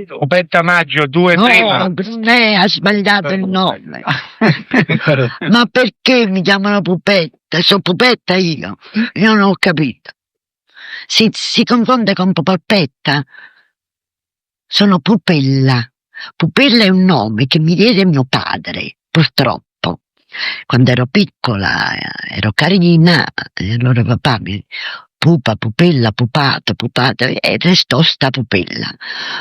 Pupetta Maggio, 2 prima. No, ha sbagliato il nome. Ma perché mi chiamano Pupetta? Sono Pupetta io non ho capito. Si confonde con Polpetta. Sono Pupella. Pupella è un nome che mi diede mio padre, purtroppo. Quando ero piccola, ero carina, e allora papà mi pupa, pupella, pupato, e restò sta Pupella.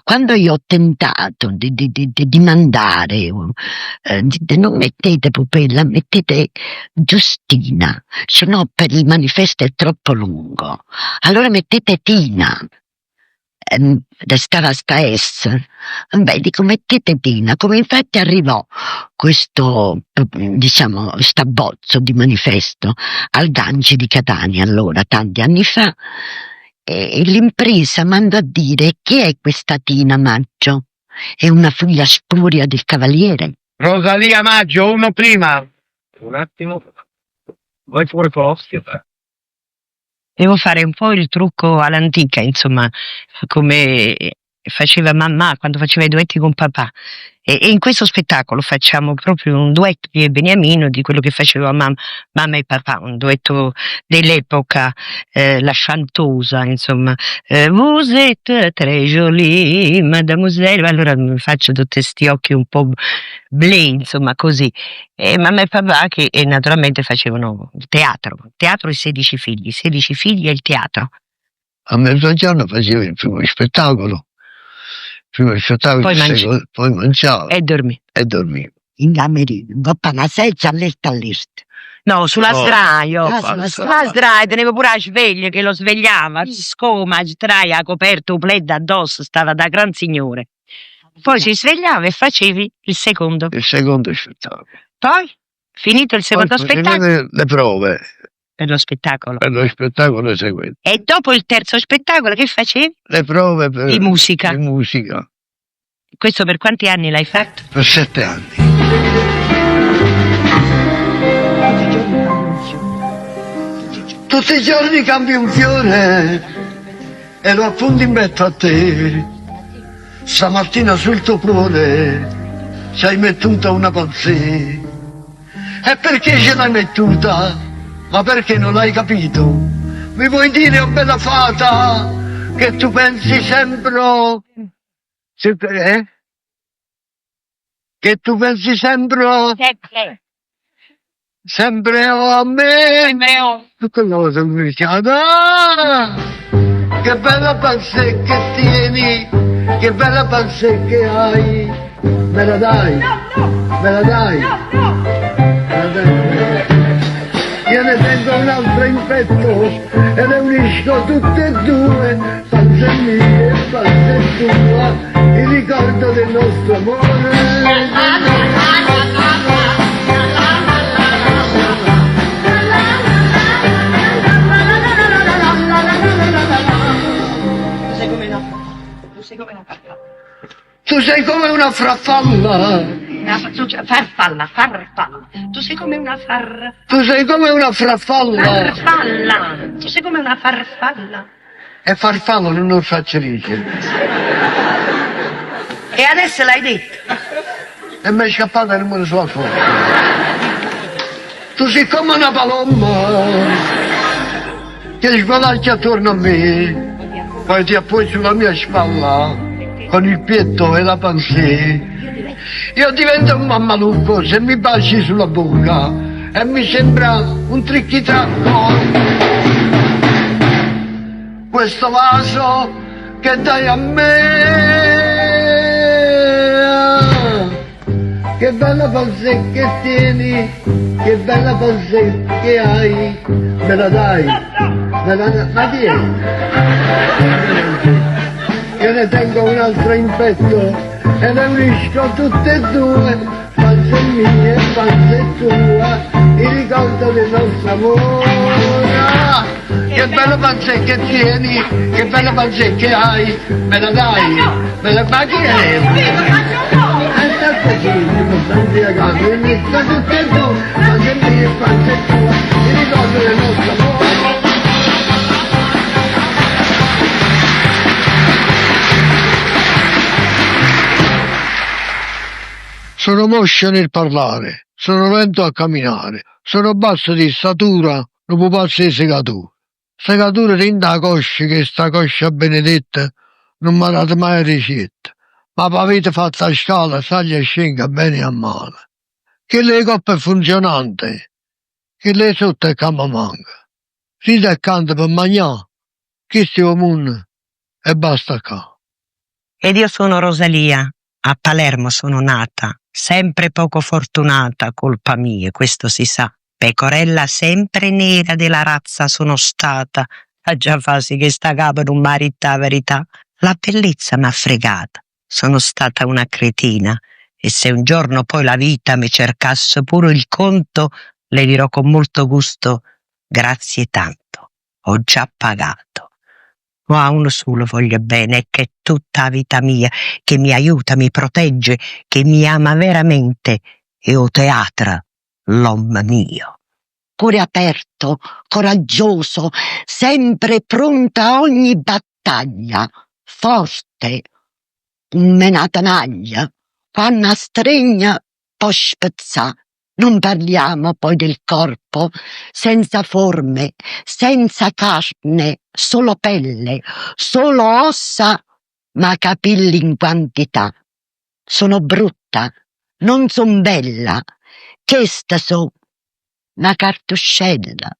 Quando io ho tentato di mandare, non mettete Pupella, mettete Giustina, se no per il manifesto è troppo lungo, allora mettete Tina. Restava sta S. Beh, dico mettete Tina, come infatti arrivò questo, diciamo, stabbozzo di manifesto al Gangi di Catania, allora, tanti anni fa, e l'impresa mandò a dire: chi è questa Tina Maggio? È una figlia spuria del cavaliere. Rosalia Maggio, 1 prima. Un attimo. Vai fuori posti. Devo fare un po' il trucco all'antica, insomma, come faceva mamma quando faceva i duetti con papà. E in questo spettacolo facciamo proprio un duetto di Beniamino di quello che faceva mamma e papà, un duetto dell'epoca, la chantosa, insomma. Vous êtes très jolie, mademoiselle. Allora faccio tutti questi occhi un po' blé, insomma, così. E mamma e papà che naturalmente facevano teatro e 16 figli e il teatro. A mezzogiorno facevo il primo spettacolo. Poi mangiavo E dormivo. In camerino, un po' una sedia all'est. No, sulla sdraio. sulla Sulla sdraio, tenevo pure la sveglia che lo svegliava. Scoma, sdraio, ha coperto un plaid addosso, stava da gran signore. Poi si svegliava e facevi il secondo. Il secondo spettacolo. Poi, finito il secondo spettacolo. Le prove. Per lo spettacolo. Per lo spettacolo seguente. E dopo il terzo spettacolo che facevi? Le prove Di musica. Di musica. Questo per quanti anni l'hai fatto? Per 7 anni. Tutti i giorni cambi un fiore e lo appundi in mezzo a te. Stamattina sul tuo cuore ci hai mettuta una pazzia. E perché ce l'hai mettuta? Ma perché non l'hai capito? Mi vuoi dire, oh bella fata, che tu pensi sempre... Che tu pensi sempre... Sempre a me... Che cosa mi chiama? Che bella panza che tieni, che bella panza che hai. Me la dai? Me la dai? Me la dai? Io ne tengo un'altra in petto e le unisco tutte e due, panza mia e panza tua, il ricordo del nostro amore. Tu sei come una farfalla. Farfalla. Tu sei come una farfalla. Tu sei come una farfalla. Farfalla. Tu sei come una farfalla. E farfallo non lo faccio dire. E adesso l'hai detto. E mi è scappata il mondo sulla fuori. Tu sei come una palomma che sbalaccia attorno a me, poi ti appoggi sulla mia spalla con il pietto e la pansè. Io divento un mammalucco se mi baci sulla bocca e mi sembra un tricchitracco. Questo vaso che dai a me, che bella pansè che tieni, che bella pansè che hai, me la dai? Me la dai? Ma vieni. Io ne tengo un'altra in petto e le unisco tutte e due, panza mia e panza tua, il ricordo del nostro amore. Che bella panza che tieni, che bella panza che hai, me la dai? Me la ma chi è? E sta così, mi sto spiegando, io unisco tutte e due, panza mia e panza tua, il ricordo del nostro amore. Sono moscio nel parlare, sono lento a camminare, sono basso di statura, non può passare di segatura. Segatura dentro la coscia, che sta coscia benedetta, non mi ha dato mai ricetta. Ma avete fatto la scala, saglia e scenga bene a male. Che le coppe è funzionante, che le sotto è cama manca. Ride e canta per mangiare, che stiamo mondo e basta qua. Ed io sono Rosalia, a Palermo sono nata, sempre poco fortunata, colpa mia, questo si sa. Pecorella sempre nera della razza sono stata, a già farsi che sta capo non marita verità. La bellezza m'ha fregata, sono stata una cretina, e se un giorno poi la vita mi cercasse pure il conto, le dirò con molto gusto, grazie tanto, ho già pagato. Ma a uno solo voglio bene, e che è tutta la vita mia, che mi aiuta, mi protegge, che mi ama veramente, e o teatra, l'uomo mio. Cuore aperto, coraggioso, sempre pronta a ogni battaglia, forte, come una tanaglia, quando stregna può spezzà. Non parliamo poi del corpo, senza forme, senza carne, solo pelle, solo ossa, ma capelli in quantità. Sono brutta, non son bella, questa so, una cartuscella,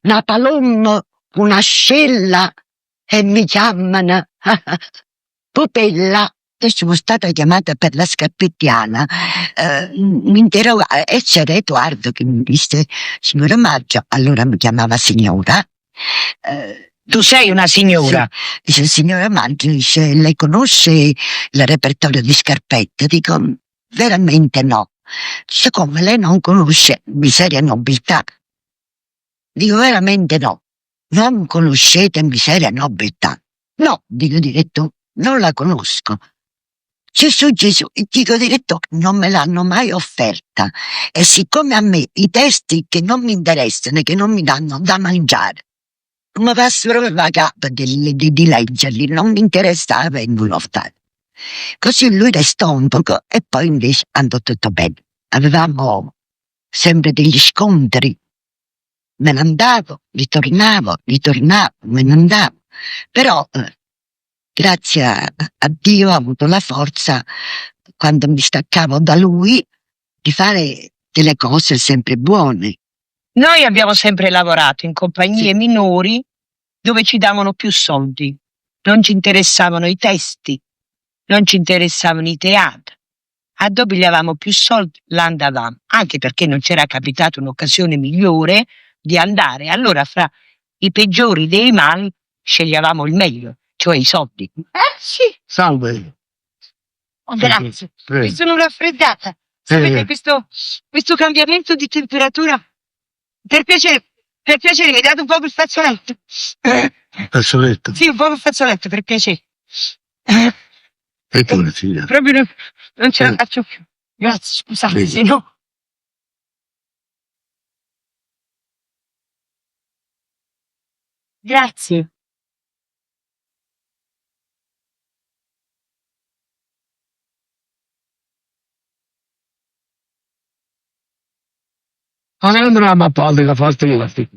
una palomma, una scella, e mi chiamano Pupella. Sono stata chiamata per la scarpettiana, mi interroga, e c'era Edoardo che mi disse signora Maggio, allora mi chiamava signora. Tu sei una signora. Sì. Dice signora Maggio, dice, lei conosce il repertorio di scarpette? Dico veramente no. Dice come lei non conosce Miseria e Nobiltà? Dico veramente no. Non conoscete Miseria e Nobiltà? No, dico direttore, non la conosco. Gesù, dico direttore, non me l'hanno mai offerta, e siccome a me i testi che non mi interessano e che non mi danno da mangiare non mi passano per la capa di leggerli, non mi interessava, vengono offerti. Così lui restò un poco e poi invece andò tutto bene. Avevamo sempre degli scontri, me ne andavo, ritornavo, me ne andavo, però grazie a Dio ho avuto la forza, quando mi staccavo da lui, di fare delle cose sempre buone. Noi abbiamo sempre lavorato in compagnie minori dove ci davano più soldi. Non ci interessavano i testi, non ci interessavano i teatri. A dove pigliavamo più soldi, là andavamo, anche perché non c'era capitata un'occasione migliore di andare. Allora fra i peggiori dei mali sceglievamo il meglio, cioè i soldi. Sì. Salve. Oh, grazie. Prego. Mi sono raffreddata. Sapete, questo cambiamento di temperatura, per piacere, mi date un po' il fazzoletto? Fazzoletto. Sì, un po' il fazzoletto, per piacere. E tu, figlia? Proprio non ce la faccio più. Grazie, scusate, Prego. se no. Grazie. Non andremo a parte che fa sti.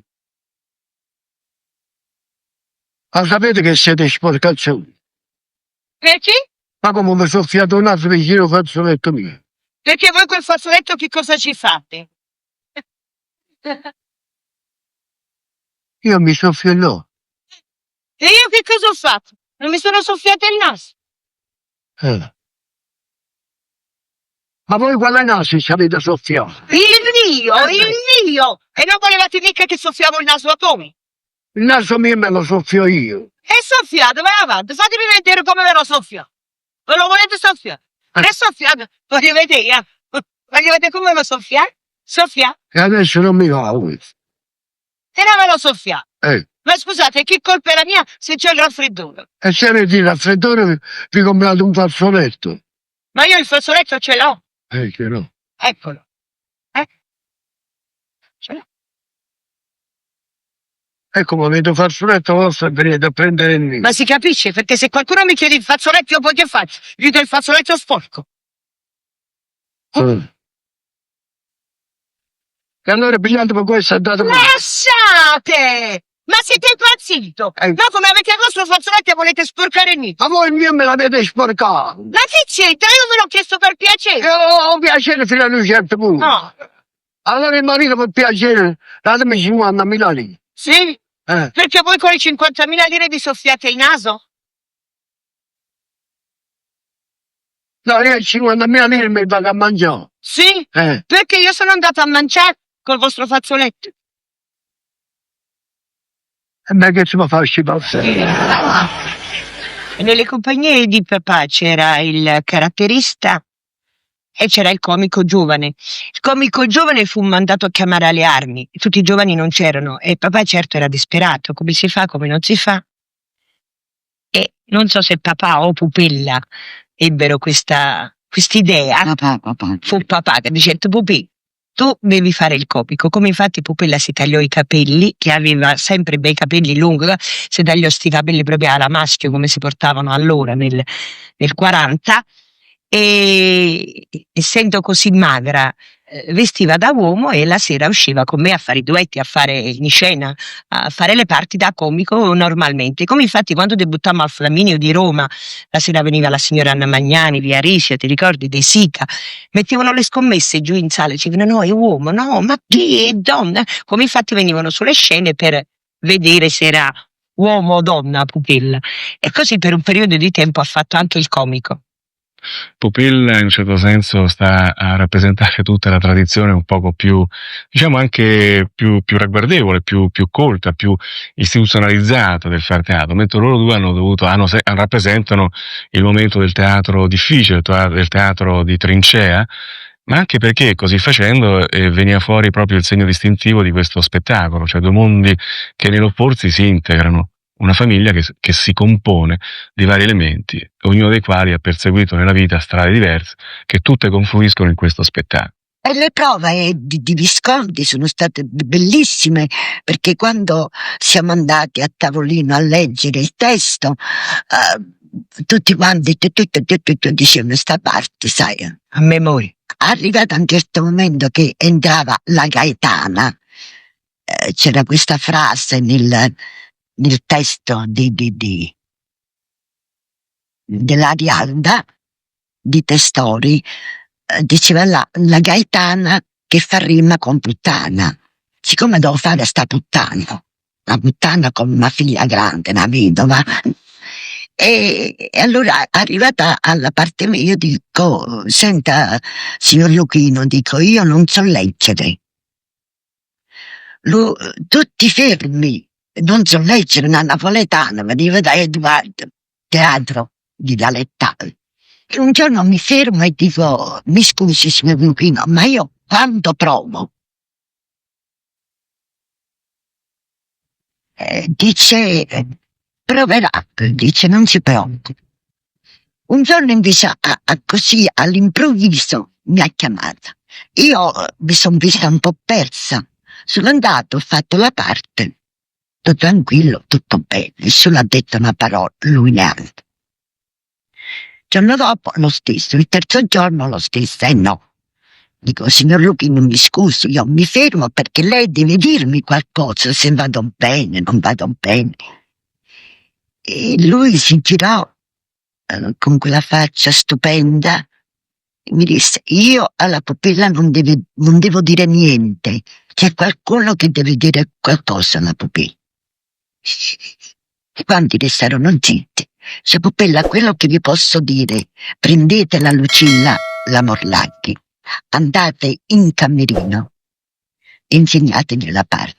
Ma sapete che siete sporcazioni? Perché? Ma come mi soffiate un altro vicino fazzoletto mio? Perché voi col fazzoletto che cosa ci fate? Io mi soffio il no. E io che cosa ho fatto? Non mi sono soffiata il naso. Ma voi quale naso ci avete soffiato? Il mio! E non volevate mica che soffiavo il naso a come? Il naso mio me lo soffio io. E soffiate, vai avanti, fatemi vedere come ve lo soffio. Ve lo volete soffiare? E soffiate, voglio vedere, voglio vedere come lo soffiate? Soffiate? E adesso non mi va questo. E non ve lo soffiate. Eh. Ma scusate, che colpa è la mia se c'è il raffreddore? E se ne di raffreddore vi comprate un fazzoletto. Ma io il fazzoletto ce l'ho. Che no. Eccolo. Ce l'ho. E come avete un fazzoletto vostro venite a prendere il mio. Ma si capisce, perché se qualcuno mi chiede il fazzoletto io poi che faccio? Gli do il fazzoletto sporco. E allora pigliando per questo è dato... Lasciate! Ma siete impazzito? No, come avete il vostro fazzoletto e volete sporcare il mio? Ma voi il mio me l'avete sporcato. Ma che c'entra? Io ve l'ho chiesto per piacere. Io ho piacere fino ad un certo punto. No. Allora il marito per piacere, datemi 50.000 lire. Sì? Perché voi con i 50.000 lire vi soffiate il naso? No, io 50.000 lire mi vado a mangiare. Sì? Perché io sono andata a mangiare col vostro fazzoletto. E me che si può fare scipare? Nelle compagnie di papà c'era il caratterista e c'era il comico giovane. Il comico giovane fu mandato a chiamare alle armi. Tutti i giovani non c'erano e papà certo era disperato. Come si fa, come non si fa? E non so se papà o Pupilla ebbero quest'idea. Papà. Fu papà che dice: Pupì, tu devi fare il comico. Come infatti Pupilla si tagliò i capelli, che aveva sempre bei capelli lunghi, si tagliò sti capelli proprio alla maschio come si portavano allora nel 40, e essendo così magra vestiva da uomo e la sera usciva con me a fare i duetti, a fare in scena, a fare le parti da comico normalmente. Come infatti quando debuttammo al Flaminio di Roma, la sera veniva la signora Anna Magnani, via Risia, ti ricordi, dei Sica, mettevano le scommesse giù in sala, dicevano no è uomo, no ma chi è donna, come infatti venivano sulle scene per vedere se era uomo o donna Pupilla, e così per un periodo di tempo ha fatto anche il comico. Pupilla in un certo senso sta a rappresentare tutta la tradizione un poco più, diciamo anche più ragguardevole, più colta, più istituzionalizzata del far teatro, mentre loro due rappresentano il momento del teatro difficile, del teatro di trincea, ma anche perché così facendo veniva fuori proprio il segno distintivo di questo spettacolo, cioè due mondi che nell'opporsi si integrano. Una famiglia che si compone di vari elementi, ognuno dei quali ha perseguito nella vita strade diverse, che tutte confluiscono in questo spettacolo. E le prove di Visconti sono state bellissime, perché quando siamo andati a tavolino a leggere il testo, tutti quanti dicevano sta parte, sai, A memoria. arrivato a un certo momento che entrava la Gaetana, c'era questa frase nel testo dell'Arialda di Testori, diceva la Gaetana che fa rima con puttana. Siccome devo fare sta puttana, la puttana come una figlia grande, una vedova, e allora arrivata alla parte mia io dico: senta signor Luchino, dico, io non so leggere, tutti fermi, non so leggere una napoletana, veniva da Edoardo, teatro dialettale. E un giorno mi fermo e dico: mi scusi signor Luchino, ma io quando provo? Dice: proverà, dice, non si preoccupi. Un giorno invece così all'improvviso mi ha chiamata. Io mi sono vista un po' persa, sono andato, ho fatto la parte, tutto tranquillo, tutto bene, nessuno ha detto una parola, lui neanche. Il giorno dopo lo stesso, il terzo giorno lo stesso, no. Dico: signor Luchino, mi scusi, io mi fermo perché lei deve dirmi qualcosa, se vado bene, non vado bene. E lui si girò con quella faccia stupenda e mi disse: io alla pupilla non devo dire niente, c'è qualcuno che deve dire qualcosa alla pupilla. E quanti restarono zitti. Se pupilla, quello che vi posso dire: prendete la Lucilla, la Morlacchi, andate in camerino, insegnategli la parte.